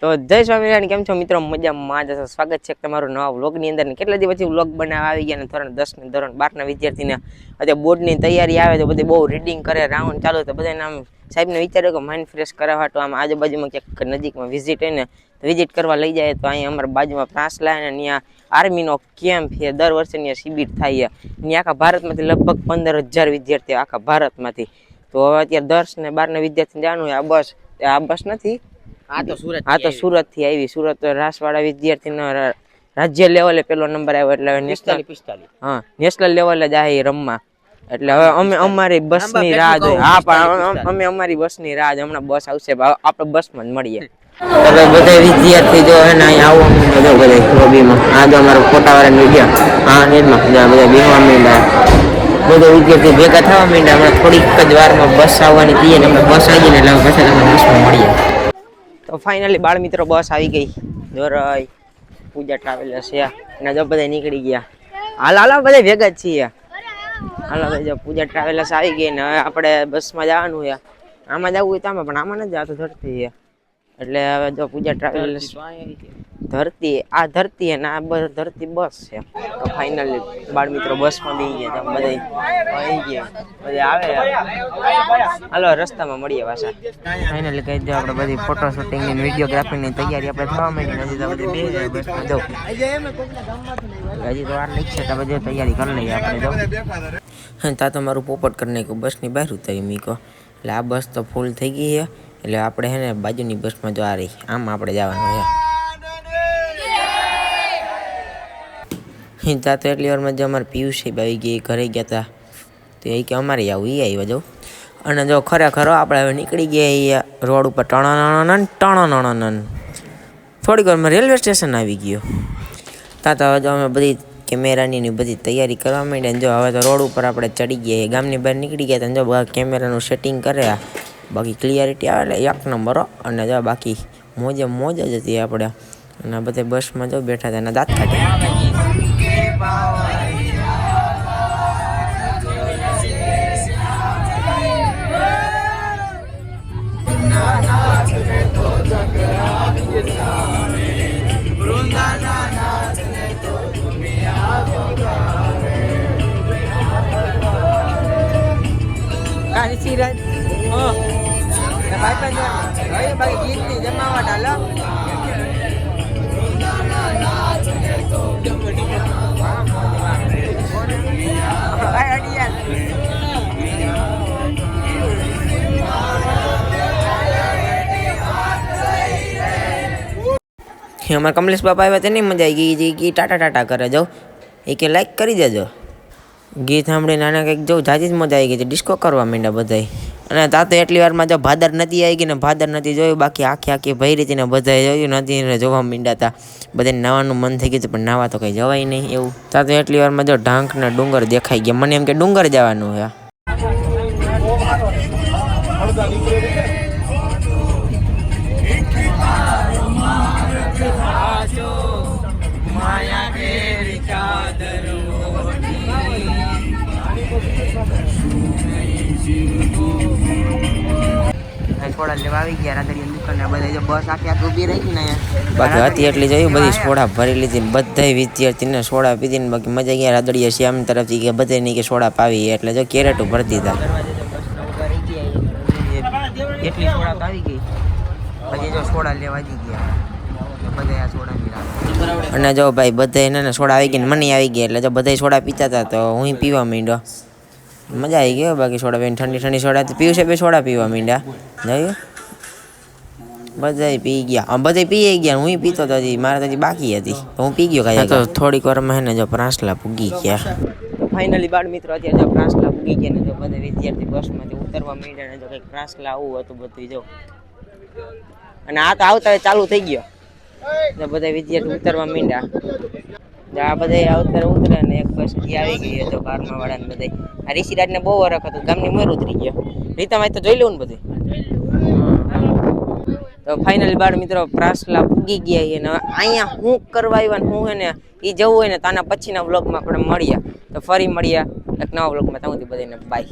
તો જય સ્વામિનારાયણ, કેમ છો મિત્રો? મજામાં જ હશો. સ્વાગત છે તમારું નવા વ્લોગની અંદર. કેટલા દિવસ પછી વ્લોગ બનાવવા આવી ગયા ને ધોરણ 10 ને ધોરણ 12 ના વિદ્યાર્થીને અત્યારે બોર્ડની તૈયારી આવે તો બધે બહુ રીડિંગ કરે, રાઉન્ડ ચાલુ, તો બધાને આમ સાહેબને વિચાર્યો કે માઇન્ડ ફ્રેશ કરાવવા તો આમ આજુબાજુમાં ક્યાંક નજીકમાં વિઝિટ હોય ને વિઝિટ કરવા લઈ જાય. તો અહીંયા અમારા બાજુમાં પ્રાસલા ને ત્યાં આર્મીનો કેમ્પ છે, દર વર્ષે ત્યાં શિબિર થાય છે. ત્યાં આખા ભારતમાંથી લગભગ 15,000 વિદ્યાર્થીઓ આખા ભારતમાંથી. તો હવે અત્યારે 10 ને 12 ના વિદ્યાર્થીને જવાનું આ બસ નથી, તો સુરત થી આવી. સુરત રાસવાડા વિદ્યાર્થીનો રાજ્ય લેવલે પેલો નંબર આવ્યો, એટલે નેશનલ લેવલે જાય રમવા. એટલે હવે અમે અમારી બસની રાહ જોઈએ. હા, પણ અમે અમારી બસની રાહ જોઈએ. હમણાં બસ આવશે, આપણે બસમાં જ મળીએ. હવે બધા વિદ્યાર્થી જો હે ને અહીંયા આવો જો બધા લોબીમાં. આ જો અમારો ફોટાવાળા વિડિયો, હા નેટમાં બધા બેહવા માંડ્યા, બધા વિદ્યાર્થી ભેગા થવા માંડ્યા. હમણાં થોડીક જ વારમાં બસ આવવાની હતી ને બસ આવી ગઈ ને એટલે પછી તમે બસમાં મળીએ. તો ફાઇનલી બાળ મિત્રો બસ આવી ગઈ. દોરાઈ પૂજા ટ્રાવેલર્સ છે અને જો બધા નીકળી ગયા. હાલો બધા ભેગા જ છીએ. હાલો ભાઈ, જો પૂજા ટ્રાવેલર્સ આવી ગઈ ને હવે આપણે બસમાં જવાનું છે. આમાં જવું હોય તો આમાં, પણ આમાં નથી જતું, ધરતી છે. એટલે હવે જો પૂજા ટ્રાવેલર્સ ધરતી અને આ ધરતી બસ છે. તો ફાઇનલી બાળ મિત્રો બસમાં બેસી ગયા. બધા આવી ગયા, બધા આવે. હાલો રસ્તામાં મળીએ પાછા. ફાઇનલી કહી દો આપણે બધી ફોટો શૂટિંગ ની વિડીયોગ્રાફી ની તૈયારી આપણે થવા માંડી. હજી તો બધી બે બસમાં જાવ, હજી તો વાર લાગશે તો બધી તૈયારી કરી લઈએ આપણે. જાવ તા તો મારું પોપટ કરી નાખ્યું, બસની બહાર ઉતારી મૂકો. એટલે આ બસ તો ફૂલ થઈ ગઈ છે. એટલે આપણે હે ને બાજુની બસમાં જો આ રહી, આમ આપણે જવાનું છે. ત્યાં તો એટલી વારમાં જો અમારે પિયુષ આવી ગઈ, ઘરે ગયા હતા. તો એ કે અમારે આવું, એ આવ્યા જાઉં. અને જો ખરેખર આપણે હવે નીકળી ગયા રોડ ઉપર. ટણ થોડીક વારમાં રેલવે સ્ટેશન આવી ગયો. ત્યાં તો હવે જો અમે બધી કેમેરાની બધી તૈયારી કરવા માંડી. જો હવે તો રોડ ઉપર આપણે ચડી ગયા, ગામની બહાર નીકળી ગયા. જો કેમેરાનું સેટિંગ કર્યા, બાકી ક્લિયરિટી આવે એટલે એક નંબર. અને જો બાકી મોજ જ હતી આપણે. અને બધા બસમાં જો બેઠા હતા, એના દાંત કાઢ્યા. જમાવટ હાલો. અમારા કમલેશ બાપા આવ્યા તેની મજા આવી ગઈ. ટાટા કરે જાઉં એ કે લાઈક કરી દેજો. ગીત સાંભળીને આને કંઈક જો જાજી જ મજા આવી ગઈ. ડિસ્કો કરવા માંડ્યા બધા. અને તા તો એટલી વારમાં જો ભાદર નદી આવી ગઈ ને ભાદર નદી જોયું, બાકી આખી ભરી હતી ને બધાએ જોયું નદીને જોવા માંડ્યા હતા. બધાને નાવાનું મન થઈ ગયું, પણ નાવા તો કંઈ જવાય નહીં એવું. તા તો એટલી વારમાં જો ઢાંક ને ડુંગર દેખાઈ ગયા. મને એમ કે ડુંગર જવાનું છે. સોડા લેવા આવી ગયા રાધડિયા દુકાને. બધા જો બસ આખી ઊભી રહી ને બાકી હતી એટલી જોયું, બધી સોડા ભરી લીધી. બધા વિદ્યાર્થીને સોડા પીધી ને બાકી મજા ગયા. રાધડિયા શ્યામ તરફથી કે બધે નહીં કે સોડા પાવી, એટલે જો કેરેટો ભરતી હતા. કેટલી સોડા આવી ગઈ, પછી જો સોડા લેવા જઈ ગયા બધા આ સોડા. અને જો ભાઈ બધા એને સોડા આવી ગઈ ને મને આવી ગઈ, એટલે જો બધા સોડા પીતા હતા તો હું પીવા માંડ્યો. મજા આવી ગયો. બાકી સોડા પીને ઠંડી સોડા પીવું છે. બે સોડા પીવા માંડ્યા. જોયું બધા પી ગયા, બધા પી ગયા. હું પીતો હતો, હજી મારે તો હજી બાકી હતી તો હું પી ગયો. કાંઈ તો થોડીક વારમાં ને જો પ્રાસલા પૂગી ગયા. ફાઇનલી બાળ મિત્રો અત્યારે જો પ્રાસલા પૂગી ગયા ને જો બધા વિદ્યાર્થી બસમાંથી ઉતરવા માંડ્યા ને જો કંઈક પ્રાસલા આવું હતું બધું જો. અને આ તો આવતા ચાલુ થઈ ગયો. બધા વિદ્યાર્થી ઉતરવા માંડ્યા. આ બધા ઉતરે ને એક બસ આવી ગઈ તો કારમાં વાળા ને બધા. આ ઋષિરાજ ને બહુ વરખ હતું, ગામની મોર ઉતરી ગયા. રીતામાં તો જોઈ લેવું ને બધું. તો ફાઇનલી બાળ મિત્રો પ્રાસલા પૂગી ગયા. અને અહીંયા હું કરવા આવ્યા ને હું હે ને એ જવું હોય ને તાના પછીના વ્લોગમાં આપણે મળ્યા. તો ફરી મળ્યા એક નવા વ્લોગમાં. ત્યાં સુધી બધાને બાય.